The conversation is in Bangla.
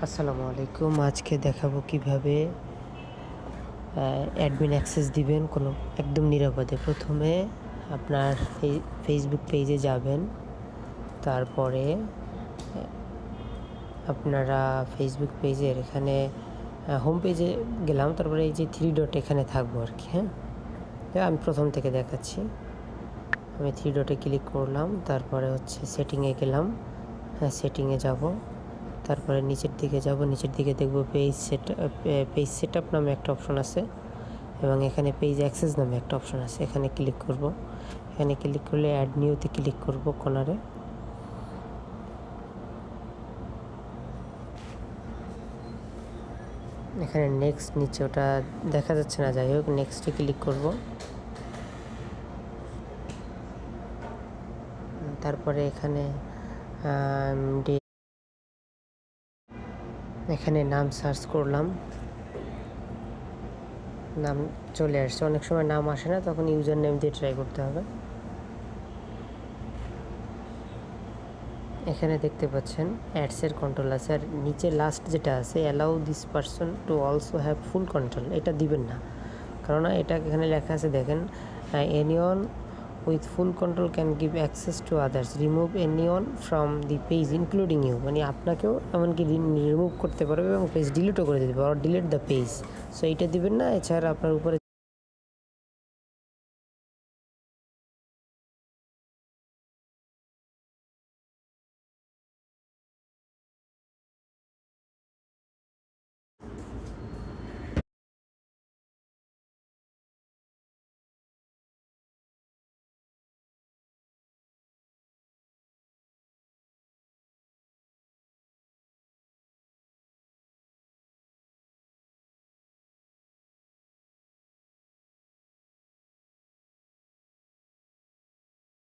আসসালামু আলাইকুম। আজকে দেখাবো কিভাবে অ্যাডমিন অ্যাক্সেস দিবেন কোনো একদম নিরাপদে। প্রথমে আপনার ফেসবুক পেজে যাবেন, তারপরে আপনারা ফেসবুক পেজের এখানে হোম পেজে গেলাম, তারপরে এই যে 3 ডট এখানে থাকবো আর কি। আমি প্রথম থেকে দেখাচ্ছি। আমি 3 ডটে ক্লিক করলাম, তারপরে হচ্ছে সেটিংয়ে গেলাম। সেটিংয়ে যাব, তারপরে নিচের দিকে যাব। নিচের দিকে দেখব পেজ সেটআপ নামে একটা অপশন আছে, এবং এখানে পেজ অ্যাক্সেস নামে একটা অপশন আছে। এখানে ক্লিক করব। এখানে ক্লিক করলে অ্যাড নিউতে ক্লিক করব কর্নারে। এখানে নেক্সট নিচে ওটা দেখা যাচ্ছে না, যাই হোক নেক্সটে ক্লিক করব। তারপরে এখানে নাম সার্চ করলাম, নাম চলে আসছে। অনেক সময় নাম আসে না, তখন ইউজার নেম দিয়ে ট্রাই করতে হবে। এখানে দেখতে পাচ্ছেন অ্যাডসের কন্ট্রোল আছে, আর নিচে লাস্ট যেটা আছে allow this person to also have full control, এটা দিবেন না। কারণ এটা এখানে লেখা আছে, দেখেন, anyone with full control can give access to others, remove anyone from the page including you, মানে আপনাকেও এমনকি রিমুভ করতে পারবে এবং পেজ ডিলিটও করে দিতে পারবে, or delete the page. So এইটা দিবেন না। এছাড়া আপনার উপরে